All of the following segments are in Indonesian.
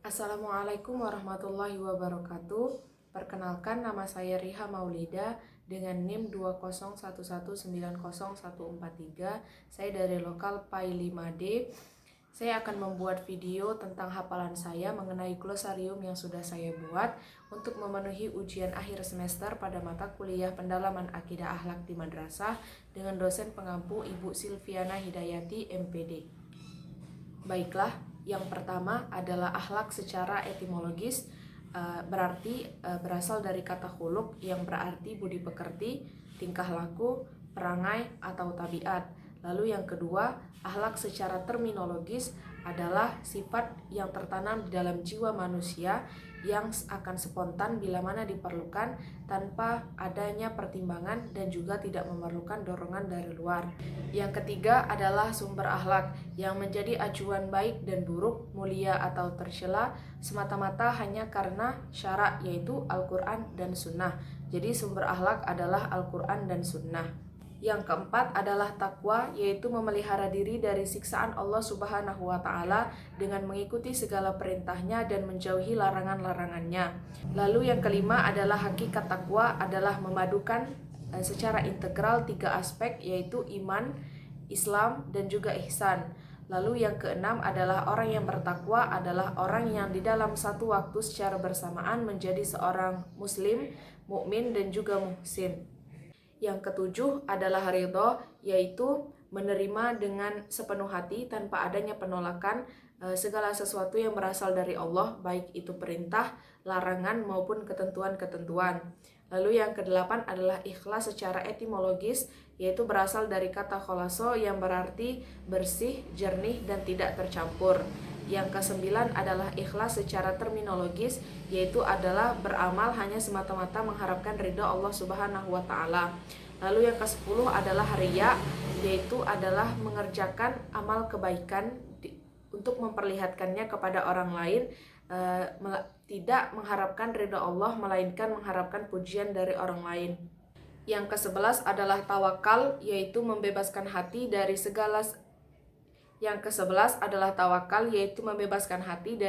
Assalamualaikum warahmatullahi wabarakatuh. Perkenalkan, nama saya Riha Maulida dengan NIM 201119014. Saya dari lokal PAI 5D. Saya akan membuat video tentang hafalan saya mengenai glosarium yang sudah saya buat untuk memenuhi ujian akhir semester pada mata kuliah pendalaman akidah akhlak di madrasah dengan dosen pengampu Ibu Silviana Hidayati MPD. Baiklah, yang pertama adalah akhlak secara etimologis, berarti berasal dari kata khuluq yang berarti budi pekerti, tingkah laku, perangai, atau tabiat. Lalu yang kedua, akhlak secara terminologis adalah sifat yang tertanam di dalam jiwa manusia yang akan spontan bila mana diperlukan tanpa adanya pertimbangan dan juga tidak memerlukan dorongan dari luar. Yang ketiga adalah sumber akhlak yang menjadi acuan baik dan buruk, mulia atau tercela semata-mata hanya karena syarak, yaitu Al-Quran dan Sunnah. Jadi sumber akhlak adalah Al-Quran dan Sunnah. Yang keempat adalah takwa, yaitu memelihara diri dari siksaan Allah Subhanahu wa Ta'ala dengan mengikuti segala perintahnya dan menjauhi larangan-larangannya. Lalu yang kelima adalah hakikat takwa adalah memadukan secara integral tiga aspek, yaitu iman, Islam, dan juga ihsan. Lalu yang keenam adalah orang yang bertakwa adalah orang yang di dalam satu waktu secara bersamaan menjadi seorang muslim, mukmin, dan juga muhsin. Yang ketujuh adalah ridho, yaitu menerima dengan sepenuh hati tanpa adanya penolakan segala sesuatu yang berasal dari Allah, baik itu perintah, larangan, maupun ketentuan-ketentuan. Lalu yang kedelapan adalah ikhlas secara etimologis, yaitu berasal dari kata kholaso yang berarti bersih, jernih, dan tidak tercampur. Yang kesembilan adalah ikhlas secara terminologis, yaitu adalah beramal hanya semata-mata mengharapkan ridha Allah Subhanahu wa Ta'ala. Lalu yang ke-10 adalah riya, yaitu adalah mengerjakan amal kebaikan untuk memperlihatkannya kepada orang lain, tidak mengharapkan ridha Allah melainkan mengharapkan pujian dari orang lain. Yang ke-11 adalah tawakal, yaitu membebaskan hati dari segala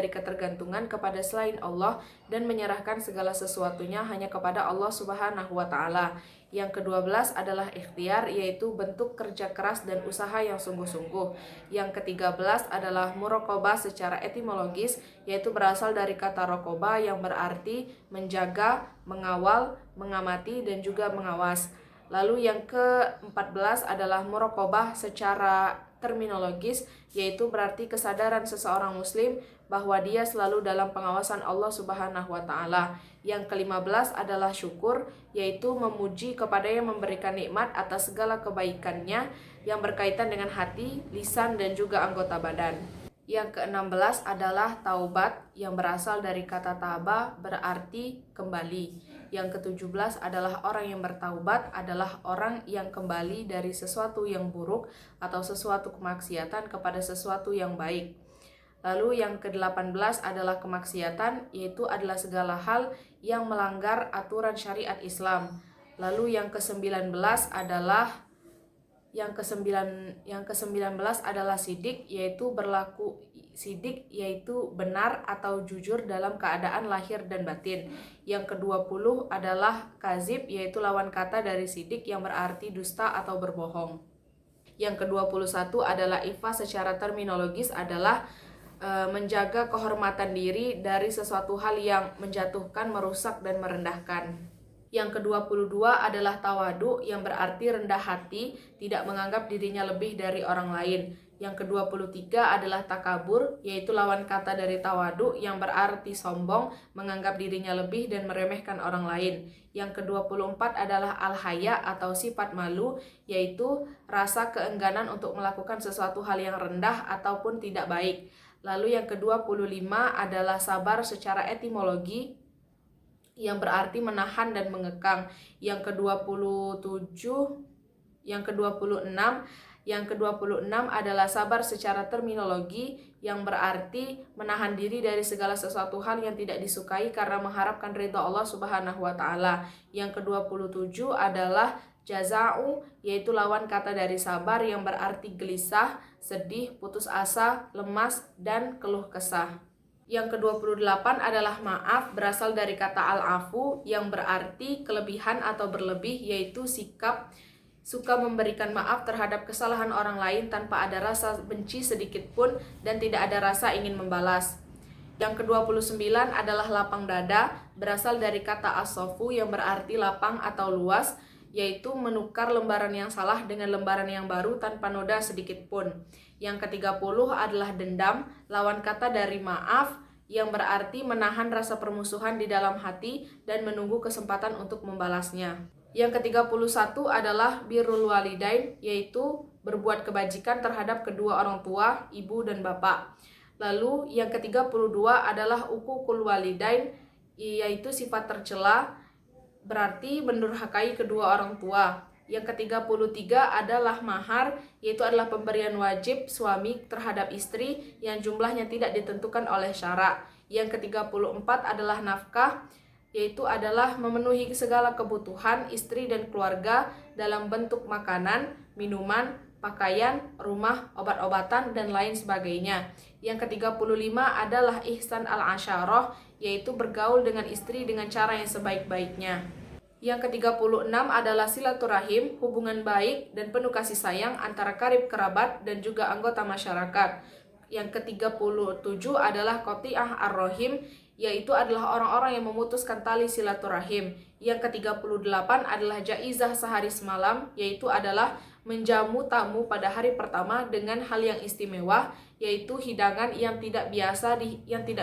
ketergantungan kepada selain Allah dan menyerahkan segala sesuatunya hanya kepada Allah Subhanahu wa Ta'ala. Yang ke-12 adalah ikhtiar, yaitu bentuk kerja keras dan usaha yang sungguh-sungguh. Yang ke-13 adalah muraqabah secara etimologis, yaitu berasal dari kata raqabah yang berarti menjaga, mengawal, mengamati, dan juga mengawas. Lalu yang ke-14 adalah muraqabah secara terminologis, yaitu berarti kesadaran seseorang muslim bahwa dia selalu dalam pengawasan Allah Subhanahu wa Ta'ala. Yang ke-15 adalah syukur, yaitu memuji kepada yang memberikan nikmat atas segala kebaikannya yang berkaitan dengan hati, lisan, dan juga anggota badan. Yang ke-16 adalah taubat yang berasal dari kata taba, berarti kembali. Yang ke-17 adalah orang yang bertaubat adalah orang yang kembali dari sesuatu yang buruk atau sesuatu kemaksiatan kepada sesuatu yang baik. Lalu yang ke-18 adalah kemaksiatan, yaitu adalah segala hal yang melanggar aturan syariat Islam. Lalu yang ke-19 adalah sidik, yaitu benar atau jujur dalam keadaan lahir dan batin. Yang ke-20 adalah kazib, yaitu lawan kata dari sidik yang berarti dusta atau berbohong. Yang ke-21 adalah ifah secara terminologis adalah menjaga kehormatan diri dari sesuatu hal yang menjatuhkan, merusak, dan merendahkan. Yang ke-22 adalah tawadu yang berarti rendah hati, tidak menganggap dirinya lebih dari orang lain. Yang ke-23 adalah takabur, yaitu lawan kata dari tawadu yang berarti sombong, menganggap dirinya lebih dan meremehkan orang lain. Yang ke-24 adalah al-haya atau sifat malu, yaitu rasa keengganan untuk melakukan sesuatu hal yang rendah ataupun tidak baik. Lalu yang ke-25 adalah sabar secara etimologi yang berarti menahan dan mengekang. Yang ke-26 adalah sabar secara terminologi yang berarti menahan diri dari segala sesuatu hal yang tidak disukai karena mengharapkan ridha Allah Subhanahu wa Ta'ala. Yang ke-27 adalah jaza'u, yaitu lawan kata dari sabar yang berarti gelisah, sedih, putus asa, lemas, dan keluh kesah. Yang ke-28 adalah maaf, berasal dari kata al-afu yang berarti kelebihan atau berlebih, yaitu sikap suka memberikan maaf terhadap kesalahan orang lain tanpa ada rasa benci sedikit pun dan tidak ada rasa ingin membalas. Yang ke-29 adalah lapang dada, berasal dari kata as-sofu yang berarti lapang atau luas, yaitu menukar lembaran yang salah dengan lembaran yang baru tanpa noda sedikit pun. Yang ke-30 adalah dendam, lawan kata dari maaf, yang berarti menahan rasa permusuhan di dalam hati dan menunggu kesempatan untuk membalasnya. Yang ke-31 adalah birrul walidain, yaitu berbuat kebajikan terhadap kedua orang tua, ibu dan bapak. Lalu yang ke-32 adalah uququl walidain, yaitu sifat tercela, berarti mendurhakai kedua orang tua. Yang ke-33 adalah mahar, yaitu adalah pemberian wajib suami terhadap istri yang jumlahnya tidak ditentukan oleh syarak. Yang ke-34 adalah nafkah, yaitu adalah memenuhi segala kebutuhan istri dan keluarga dalam bentuk makanan, minuman, pakaian, rumah, obat-obatan, dan lain sebagainya. Yang ke-35 adalah ihsan al-asyarah, yaitu bergaul dengan istri dengan cara yang sebaik-baiknya. Yang ke-36 adalah silaturahim, hubungan baik dan penuh kasih sayang antara karib kerabat dan juga anggota masyarakat. Yang ke-37 adalah qati'ah ar-rahim, yaitu adalah orang-orang yang memutuskan tali silaturahim. Yang ke-38 adalah jaizah sehari semalam, yaitu adalah menjamu tamu pada hari pertama dengan hal yang istimewa, yaitu hidangan yang tidak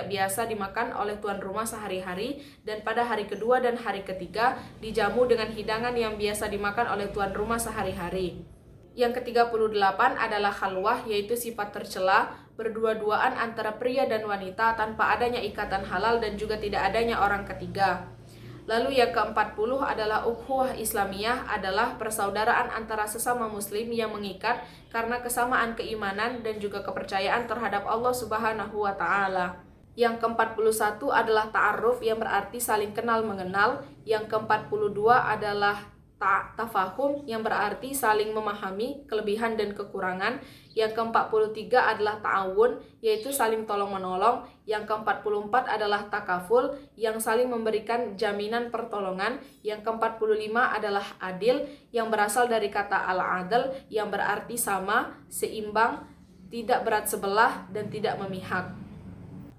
biasa dimakan oleh tuan rumah sehari-hari, dan pada hari kedua dan hari ketiga dijamu dengan hidangan yang biasa dimakan oleh tuan rumah sehari-hari. Yang ke-38 adalah khalwah, yaitu sifat tercela, berdua-duaan antara pria dan wanita tanpa adanya ikatan halal dan juga tidak adanya orang ketiga. Lalu yang ke-40 adalah ukhuwah Islamiyah, adalah persaudaraan antara sesama muslim yang mengikat karena kesamaan keimanan dan juga kepercayaan terhadap Allah Subhanahu wa taala. Yang ke-41 adalah ta'aruf yang berarti saling kenal mengenal. Yang ke-42 adalah tafahum yang berarti saling memahami kelebihan dan kekurangan. Yang ke-43 adalah ta'awun, yaitu saling tolong-menolong. Yang ke-44 adalah takaful, yang saling memberikan jaminan pertolongan. Yang ke-45 adalah adil, yang berasal dari kata al-adl, yang berarti sama, seimbang, tidak berat sebelah, dan tidak memihak.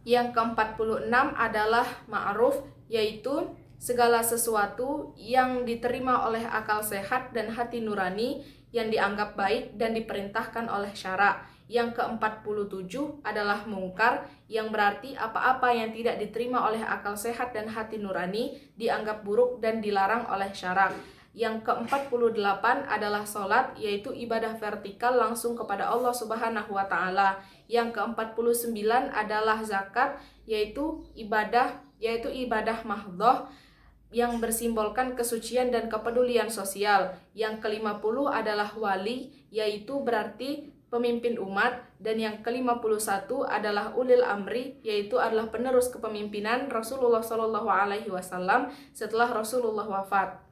Yang ke-46 adalah ma'ruf, yaitu segala sesuatu yang diterima oleh akal sehat dan hati nurani, yang dianggap baik dan diperintahkan oleh syarak. Yang ke-47 adalah mungkar, yang berarti apa-apa yang tidak diterima oleh akal sehat dan hati nurani, dianggap buruk dan dilarang oleh syarak. Yang ke-48 adalah sholat, yaitu ibadah vertikal langsung kepada Allah Subhanahu wa taala. Yang ke-49 adalah zakat, yaitu ibadah mahdhoh yang bersimbolkan kesucian dan kepedulian sosial. Yang ke-50 adalah wali, yaitu berarti pemimpin umat. Dan yang ke-51 adalah ulil amri, yaitu adalah penerus kepemimpinan Rasulullah SAW setelah Rasulullah wafat.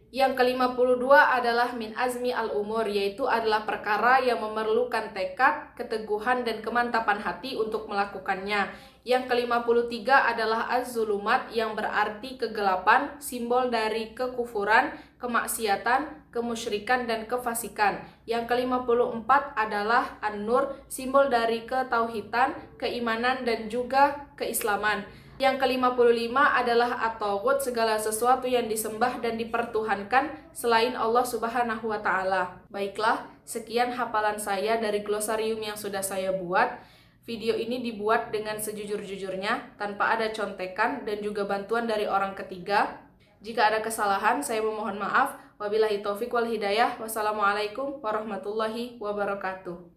Yang ke-52 adalah min azmi al-umur, yaitu adalah perkara yang memerlukan tekad, keteguhan, dan kemantapan hati untuk melakukannya. Yang ke-53 adalah az-zulumat, yang berarti kegelapan, simbol dari kekufuran, kemaksiatan, kemusyrikan, dan kefasikan. Yang ke-54 adalah an-nur, simbol dari ketauhidan, keimanan, dan juga keislaman. Yang ke-55 adalah at-taghut, segala sesuatu yang disembah dan dipertuhankan selain Allah Subhanahu wa taala. Baiklah, sekian hafalan saya dari glosarium yang sudah saya buat. Video ini dibuat dengan sejujur-jujurnya, tanpa ada contekan dan juga bantuan dari orang ketiga. Jika ada kesalahan, saya memohon maaf. Wabillahi taufik wal hidayah. Wassalamualaikum warahmatullahi wabarakatuh.